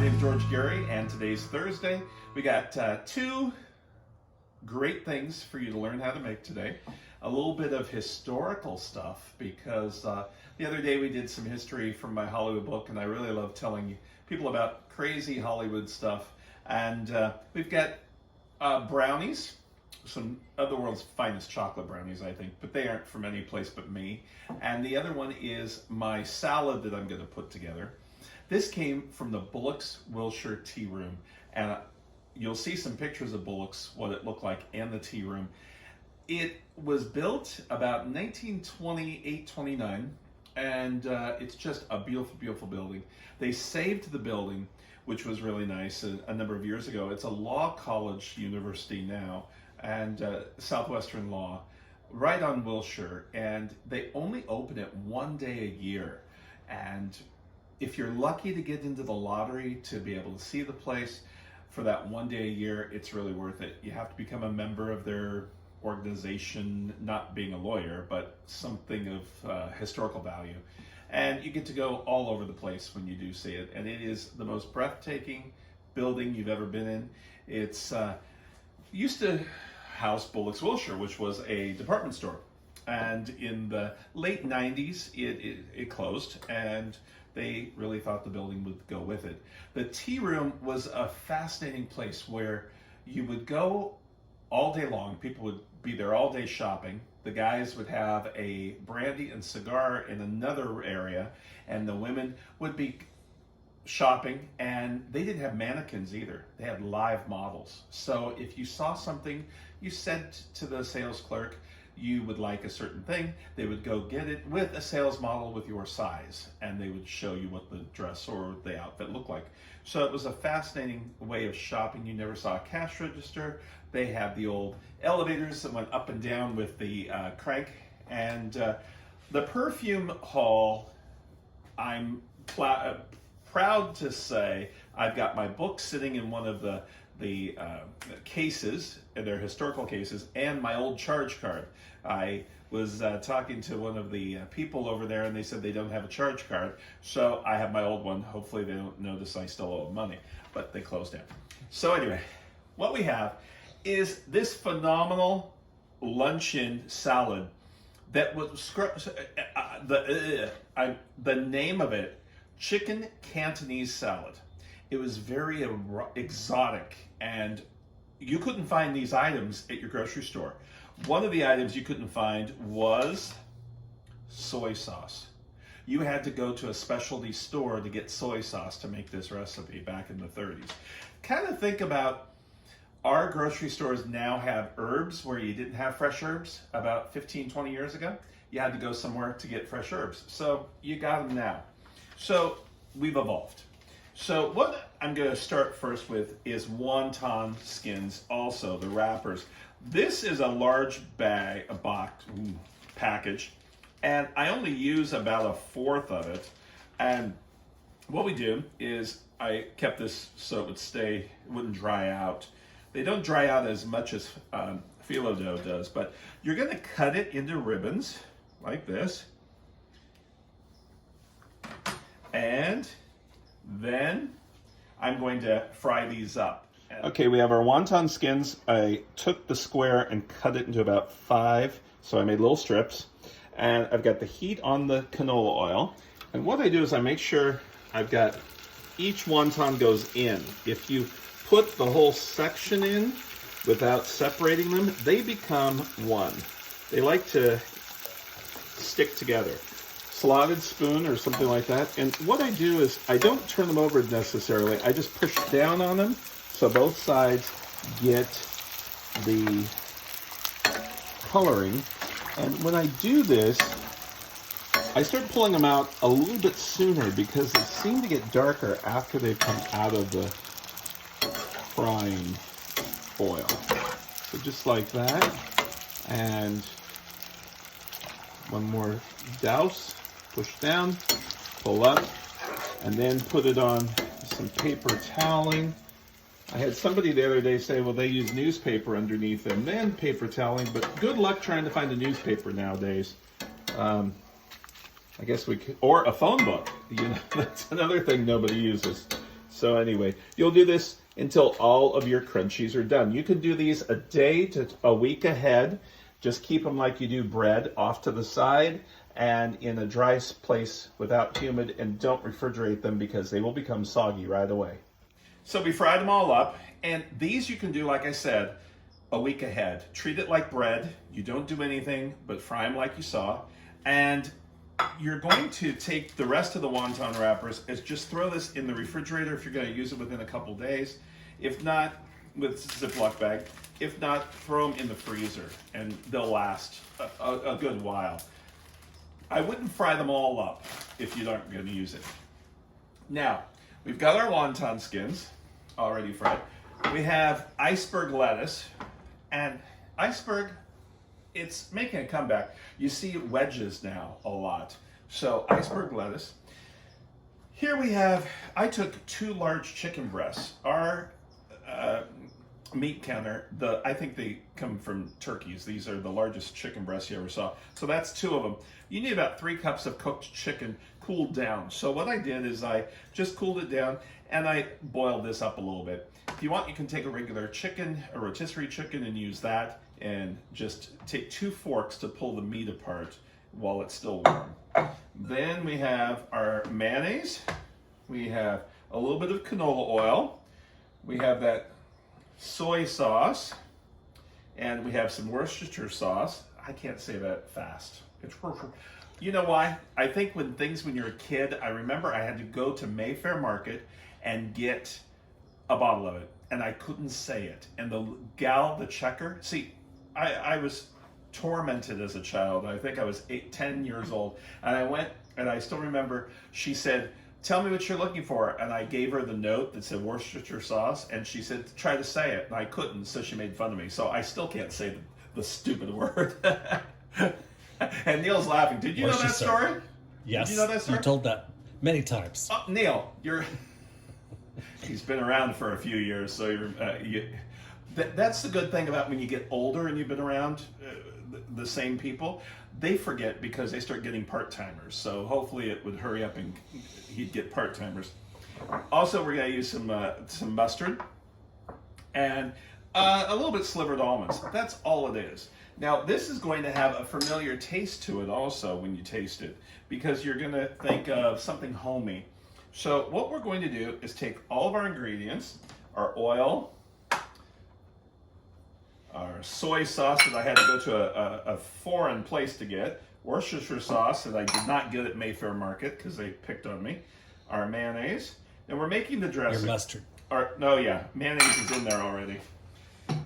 name's George Gary, and today's Thursday. We got two great things for you to learn how to make today. A little bit of historical stuff, because the other day we did some history from my Hollywood book, and I really love telling people about crazy Hollywood stuff. And we've got brownies, some of the world's finest chocolate brownies, I think, but they aren't from any place but me. And the other one is my salad that I'm going to put together. This came from the Bullock'S Wilshire tea room, and you'll see some pictures of Bullock's, what it looked like in the tea room. It was built about 1928-29, and it's just a beautiful, beautiful building. They saved the building, which was really nice, a number of years ago. It's a law college university now, and Southwestern Law, right on Wilshire, and they only open it one day a year. And if you're lucky to get into the lottery to be able to see the place for that one day a year, it's really worth it. You have to become a member of their organization, not being a lawyer, but something of historical value. And you get to go all over the place when you do see it. And it is the most breathtaking building you've ever been in. It's used to house Bullock'S Wilshire, which was a department store. And in the late 90s, it closed, and they really thought the building would go with it. The tea room was a fascinating place where you would go all day long. People would be there all day shopping. The guys would have a brandy and cigar in another area, and the women would be shopping, and they didn't have mannequins either. They had live models. So if you saw something, you said to the sales clerk you would like a certain thing, they would go get it with a sales model with your size, and they would show you what the dress or the outfit looked like. So it was a fascinating way of shopping. You never saw a cash register. They had the old elevators that went up and down with the crank, and the perfume hall, I'm proud to say I've got my book sitting in one of the cases, their historical cases, and my old charge card. I was talking to one of the people over there, and they said they don't have a charge card, so I have my old one. Hopefully they don't notice I still owe them money, but they closed down. So anyway, what we have is this phenomenal luncheon salad that was the name of it, chicken Cantonese salad. It was very exotic, and you couldn't find these items at your grocery store. One of the items you couldn't find was soy sauce. You had to go to a specialty store to get soy sauce to make this recipe back in the 30s. Kind of think about our grocery stores now have herbs where you didn't have fresh herbs about 15, 20 years ago. You had to go somewhere to get fresh herbs. So you got them now. So we've evolved. So what I'm going to start first with is wonton skins, also the wrappers. This is a large bag, package, and I only use about a fourth of it. And what we do is I kept this so it wouldn't dry out. They don't dry out as much as phyllo dough does, but you're going to cut it into ribbons like this. And then I'm going to fry these up. Okay, we have our wonton skins. I took the square and cut it into about 5, so I made little strips. And I've got the heat on the canola oil. And what I do is I make sure I've got each wonton goes in. If you put the whole section in without separating them, they become one. They like to stick together. Slotted spoon or something like that. And what I do is I don't turn them over necessarily. I just push down on them so both sides get the coloring. And when I do this, I start pulling them out a little bit sooner because they seem to get darker after they've come out of the frying oil. So just like that. And one more douse. Push down, pull up, and then put it on some paper toweling. I had somebody the other day say, well, they use newspaper underneath them, then paper toweling, but good luck trying to find a newspaper nowadays. I guess we could, or a phone book. You know, that's another thing nobody uses. So anyway, you'll do this until all of your crunchies are done. You can do these a day to a week ahead. Just keep them like you do bread, off to the side and in a dry place without humid, and don't refrigerate them because they will become soggy right away. So we fried them all up, and these you can do, like I said, a week ahead. Treat it like bread. You don't do anything but fry them like you saw. And you're going to take the rest of the wonton wrappers and just throw this in the refrigerator if you're going to use it within a couple days. If not, with Ziploc bag. If not, throw them in the freezer and they'll last a good while. I wouldn't fry them all up if you aren't going to use it. Now, we've got our wonton skins already fried. We have iceberg lettuce, and iceberg, it's making a comeback. You see wedges now a lot. So iceberg lettuce. Here we have, I took 2 large chicken breasts. Our meat counter, I think they come from turkeys. These are the largest chicken breasts you ever saw. So that's 2 of them. You need about 3 cups of cooked chicken cooled down. So what I did is I just cooled it down and I boiled this up a little bit. If you want, you can take a regular chicken, a rotisserie chicken, and use that, and just take 2 forks to pull the meat apart while it's still warm. Then we have our mayonnaise. We have a little bit of canola oil. We have that soy sauce, and we have some Worcestershire sauce. I can't say that fast. You know why? I think when you're a kid, I remember I had to go to Mayfair Market and get a bottle of it, and I couldn't say it. And the gal, the checker, see, I was tormented as a child. I think I was 10 years old, and I went, and I still remember, she said, "Tell me what you're looking for." And I gave her the note that said Worcestershire sauce, and she said, "Try to say it." And I couldn't, so she made fun of me. So I still can't say the stupid word. And Neil's laughing. Did you know that story? Yes. Did you know that story? You told that many times. Oh, Neil, he's been around for a few years, so that's the good thing about when you get older and you've been around the same people. They forget because they start getting part-timers. So hopefully it would hurry up and he'd get part-timers. Also, we're going to use some mustard and a little bit slivered almonds. That's all it is. Now, this is going to have a familiar taste to it also when you taste it, because you're going to think of something homey. So what we're going to do is take all of our ingredients, our oil, our soy sauce that I had to go to a foreign place to get, Worcestershire sauce that I did not get at Mayfair Market because they picked on me, our mayonnaise, and we're making the dressing. Your mustard. Mayonnaise is in there already.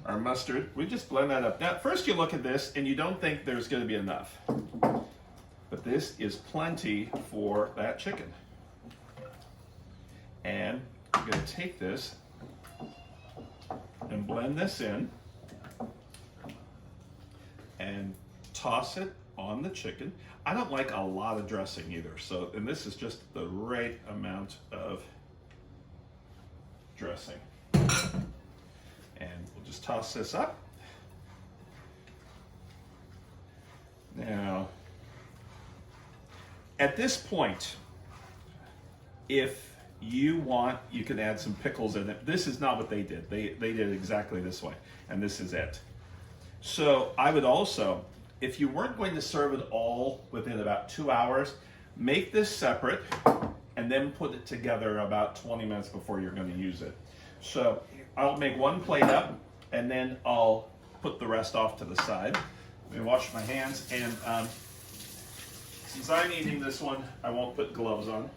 Our mustard, we just blend that up. Now, first you look at this and you don't think there's going to be enough, but this is plenty for that chicken. And I'm going to take this and blend this in and toss it on the chicken. I don't like a lot of dressing either, and this is just the right amount of dressing. And we'll just toss this up. Now, at this point, if you want, you can add some pickles in it. This is not what they did. They did it exactly this way, and this is it. So I would also, if you weren't going to serve it all within about 2 hours, make this separate and then put it together about 20 minutes before you're going to use it. So I'll make 1 plate up, and then I'll put the rest off to the side. Let me wash my hands, and since I'm eating this one, I won't put gloves on,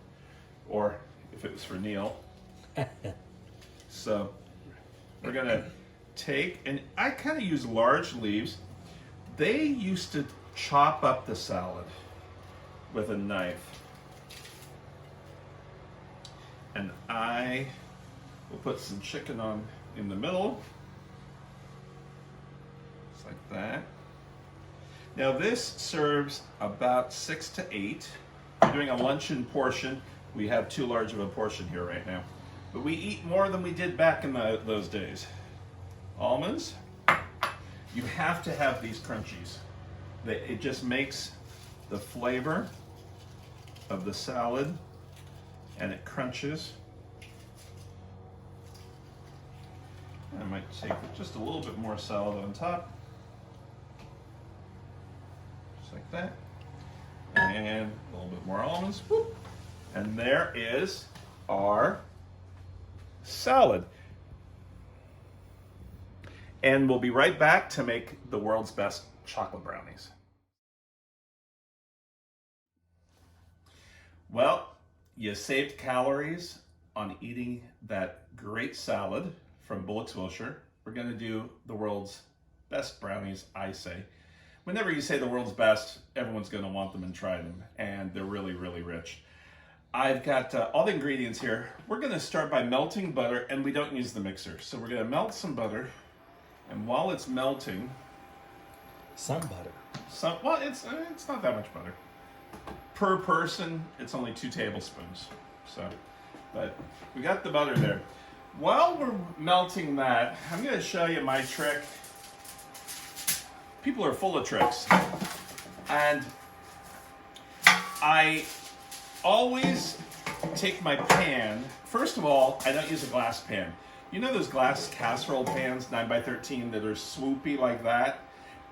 or if it was for Neil. So we're gonna take, and I kind of use large leaves. They used to chop up the salad with a knife, and I will put some chicken on in the middle, just like that. Now this serves about 6 to 8. We're doing a luncheon portion. We have too large of a portion here right now, but we eat more than we did back in those days. Almonds. You have to have these crunchies. It just makes the flavor of the salad, and it crunches. I might take just a little bit more salad on top. Just like that. And a little bit more almonds. Whoop. And there is our salad. And we'll be right back to make the world's best chocolate brownies. Well, you saved calories on eating that great salad from BULLOCK'S WILSHIRE. We're going to do the world's best brownies, I say. Whenever you say the world's best, everyone's going to want them and try them, and they're really, really rich. I've got all the ingredients here. We're going to start by melting butter, and we don't use the mixer. So we're going to melt some butter, and while it's melting... Some butter. Well, it's not that much butter. Per person, it's only 2 tablespoons. So, but we got the butter there. While we're melting that, I'm going to show you my trick. People are full of tricks. And I always take my pan. First of all, I don't use a glass pan. You know those glass casserole pans, 9x13, that are swoopy like that?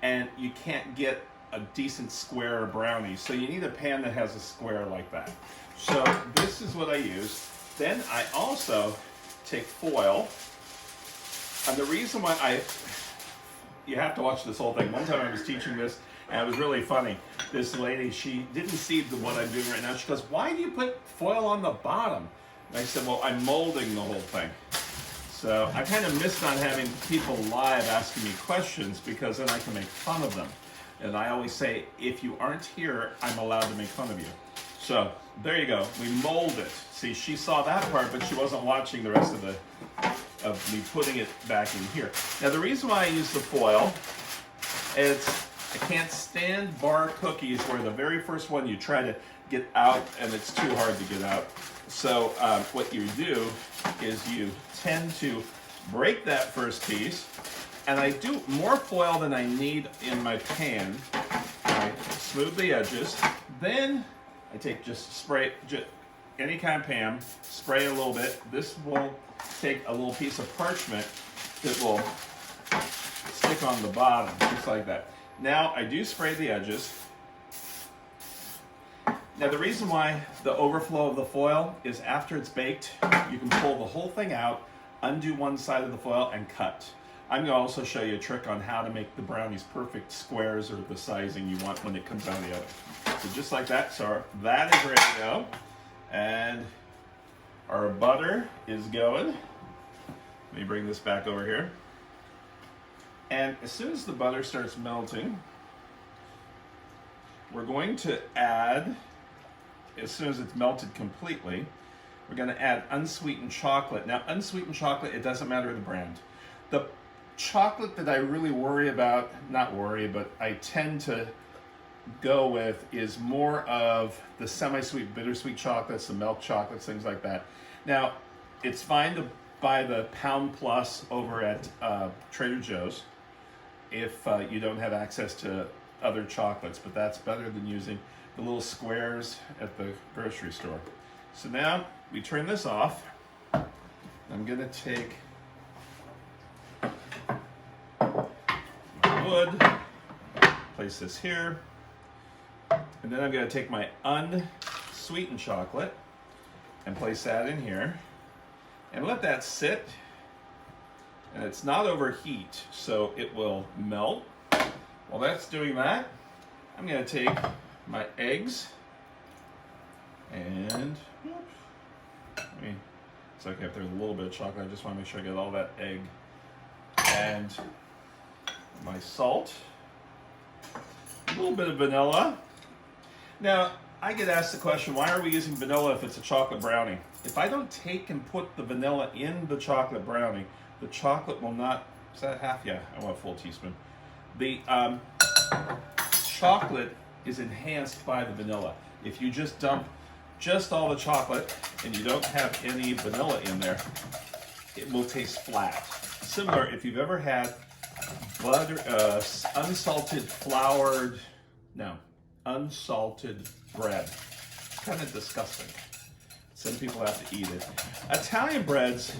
And you can't get a decent square of brownies. So you need a pan that has a square like that. So this is what I use. Then I also take foil. And the reason why you have to watch this whole thing. One time I was teaching this, and it was really funny. This lady, she didn't see what I'm doing right now. She goes, "Why do you put foil on the bottom?" And I said, "Well, I'm molding the whole thing." So I kind of miss not having people live asking me questions, because then I can make fun of them. And I always say, if you aren't here, I'm allowed to make fun of you. So there you go. We mold it. See, she saw that part, but she wasn't watching the rest of me putting it back in here. Now the reason why I use the foil is I can't stand bar cookies where the very first one you try to get out and it's too hard to get out. So what you do is you tend to break that first piece, and I do more foil than I need in my pan. I smooth the edges. Then I take any kind of pan, spray a little bit. This will take a little piece of parchment that will stick on the bottom, just like that. Now I do spray the edges. Now the reason why the overflow of the foil is after it's baked, you can pull the whole thing out, undo one side of the foil, and cut. I'm going to also show you a trick on how to make the brownies perfect squares, or the sizing you want when it comes out of the oven. So just like that. So that is ready to go. And our butter is going. Let me bring this back over here. And as soon as the butter starts melting, we're going to add, as soon as it's melted completely, we're going to add unsweetened chocolate. Now, unsweetened chocolate, it doesn't matter the brand. The chocolate that I really worry about, not worry, but I tend to go with is more of the semi-sweet, bittersweet chocolates, the milk chocolates, things like that. Now, it's fine to buy the Pound Plus over at Trader Joe's if you don't have access to other chocolates, but that's better than using the little squares at the grocery store. So now we turn this off. I'm going to take my wood, place this here, and then I'm going to take my unsweetened chocolate and place that in here and let that sit. And it's not overheat, so it will melt. While that's doing that, I'm going to take my eggs and it's okay if there's a little bit of chocolate. I just want to make sure I get all that egg, and my salt, a little bit of vanilla. Now, I get asked the question, why are we using vanilla if it's a chocolate brownie? If I don't take and put the vanilla in the chocolate brownie, the chocolate will not, is that half? Yeah, I want a full teaspoon. The chocolate is enhanced by the vanilla. If you just dump just all the chocolate and you don't have any vanilla in there, it will taste flat. Similar, if you've ever had butter, unsalted bread. It's kind of disgusting. Some people have to eat it. Italian breads,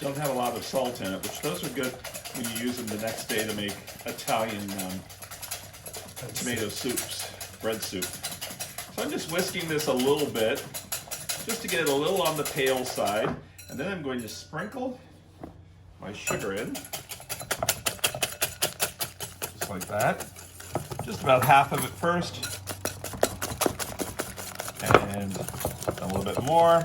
don't have a lot of salt in it, which those are good when you use them the next day to make Italian tomato soups, bread soup. So I'm just whisking this a little bit, just to get it a little on the pale side, and then I'm going to sprinkle my sugar in, just like that. Just about half of it first, and a little bit more.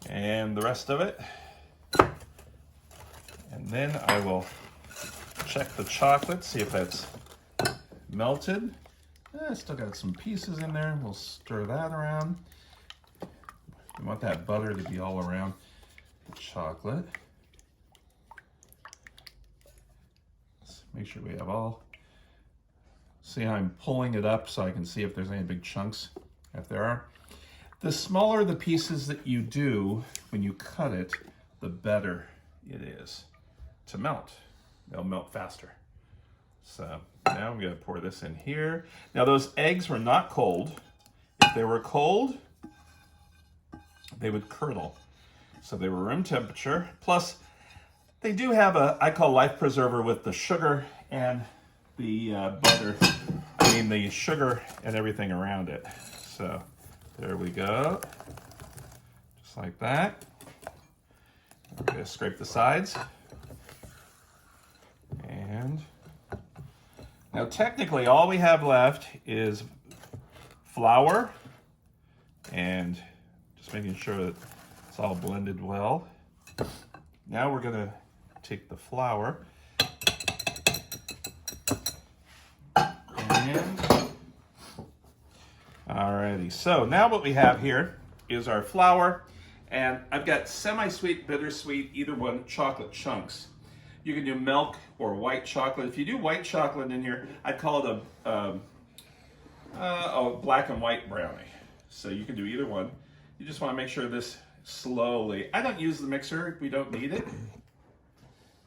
And the rest of it. And then I will check the chocolate, see if that's melted. I still got some pieces in there. We'll stir that around. We want that butter to be all around the chocolate. Let's make sure we have all. See how I'm pulling it up so I can see if there's any big chunks, if there are. The smaller the pieces that you do when you cut it, the better it is to melt. They'll melt faster. So now I'm going to pour this in here. Now those eggs were not cold. If they were cold, they would curdle. So they were room temperature. Plus, they do have a, I call life preserver with the sugar and the butter. I mean the sugar and everything around it. So there we go. Just like that. We're going to scrape the sides. And now technically all we have left is flour and just making sure that it's all blended well. Now we're going to take the flour and alrighty, so now what we have here is our flour, and I've got semi-sweet, bittersweet, either one, chocolate chunks. You can do milk or white chocolate. If you do white chocolate in here, I'd call it a black and white brownie. So you can do either one. You just want to make sure this slowly, I don't use the mixer, we don't need it.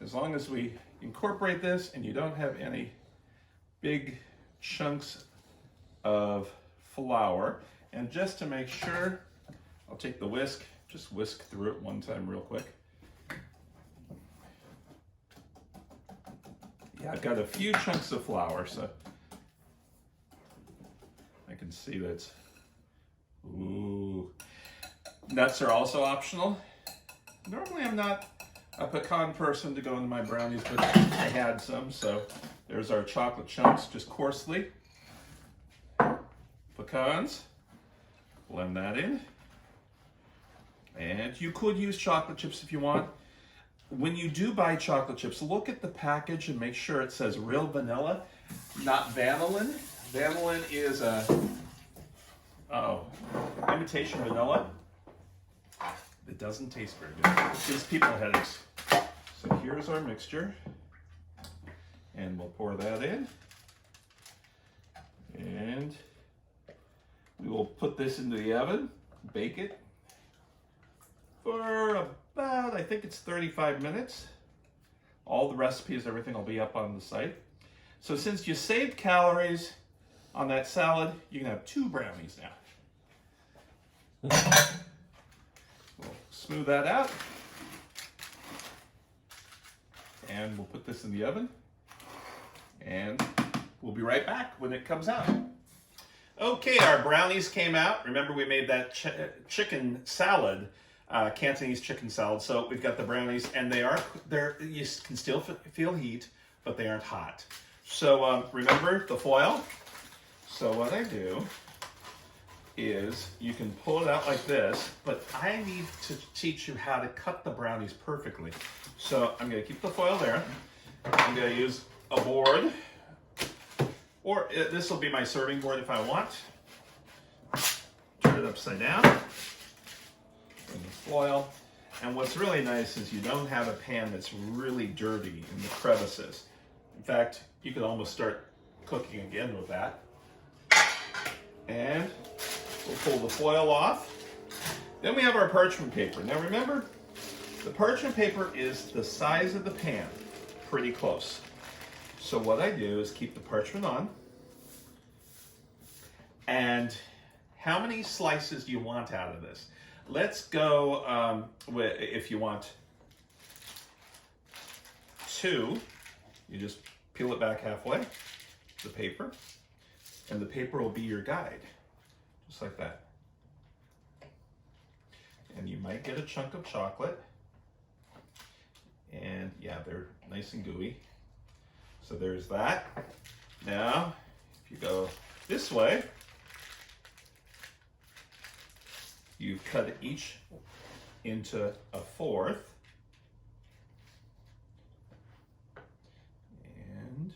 As long as we incorporate this and you don't have any big chunks of flour. And just to make sure, I'll take the whisk, just whisk through it one time real quick. Yeah, I've got a few chunks of flour, so I can see that's, ooh. Nuts are also optional. Normally I'm not a pecan person to go into my brownies, but I had some, so there's our chocolate chunks, just coarsely. Pecans, blend that in. And you could use chocolate chips if you want. When you do buy chocolate chips, look at the package and make sure it says real vanilla, not vanillin. Vanillin is a, imitation vanilla. It doesn't taste very good. It gives people headaches. So here's our mixture. And we'll pour that in. And we will put this into the oven, bake it for about, I think it's 35 minutes. All the recipes, everything will be up on the site. So since you saved calories on that salad, you can have 2 brownies now. We'll smooth that out. And we'll put this in the oven. And we'll be right back when it comes out. Okay, our brownies came out. Remember we made that chicken salad, Cantonese chicken salad. So we've got the brownies, and they're you can still feel heat, but they aren't hot. So remember the foil? So what I do is you can pull it out like this, but I need to teach you how to cut the brownies perfectly. So I'm going to keep the foil there. I'm going to use a board, or this will be my serving board if I want. Turn it upside down. Bring the foil. And what's really nice is you don't have a pan that's really dirty in the crevices. In fact, you could almost start cooking again with that. And we'll pull the foil off. Then we have our parchment paper. Now remember, the parchment paper is the size of the pan, pretty close. So what I do is keep the parchment on, And how many slices do you want out of this? Let's go if you want 2, you just peel it back halfway, the paper, and the paper will be your guide, just like that. And you might get a chunk of chocolate. And yeah, they're nice and gooey. So there's that. Now, if you go this way, you cut each into a 4th. And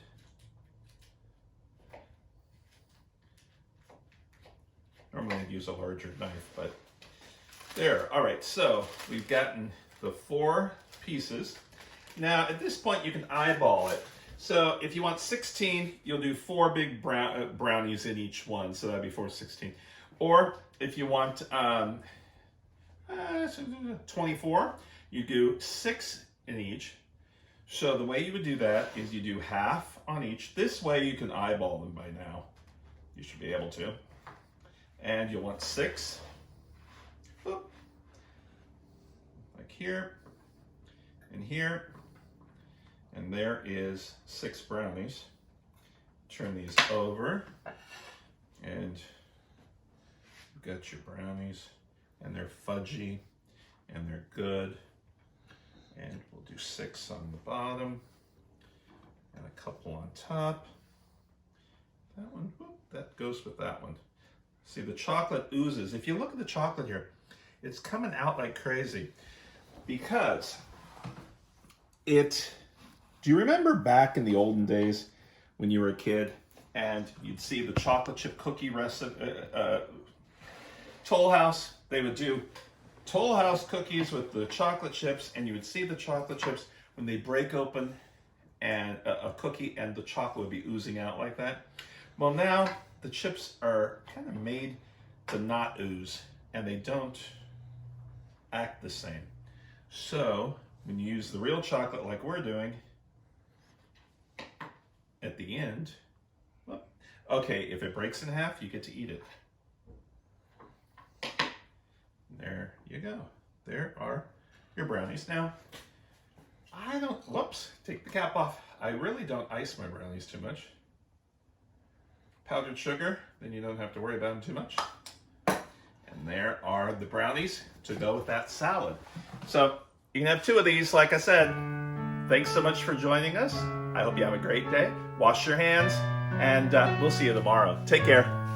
normally I'd use a larger knife, but there. All right, so we've gotten the 4 pieces. Now, at this point, you can eyeball it. So if you want 16, you'll do 4 big brownies in each one. So that'd be 4, 16. Or if you want 24, you do 6 in each. So the way you would do that is you do half on each. This way you can eyeball them by now. You should be able to. And you'll want 6. Whoop. Like here and here. And there is 6 brownies. Turn these over. And you've got your brownies. And they're fudgy. And they're good. And we'll do 6 on the bottom. And a couple on top. That one, whoop, that goes with that one. See, the chocolate oozes. If you look at the chocolate here, it's coming out like crazy. Because do you remember back in the olden days when you were a kid and you'd see the chocolate chip cookie recipe, Toll House? They would do Toll House cookies with the chocolate chips, and you would see the chocolate chips when they break open and a cookie and the chocolate would be oozing out like that. Well, now the chips are kind of made to not ooze, and they don't act the same. So when you use the real chocolate like we're doing, at the end, well, okay, if it breaks in half, you get to eat it. There you go. There are your brownies. Now, take the cap off. I really don't ice my brownies too much. Powdered sugar, then you don't have to worry about them too much. And there are the brownies to go with that salad. So you can have 2 of these, like I said. Thanks so much for joining us. I hope you have a great day. Wash your hands, and we'll see you tomorrow. Take care.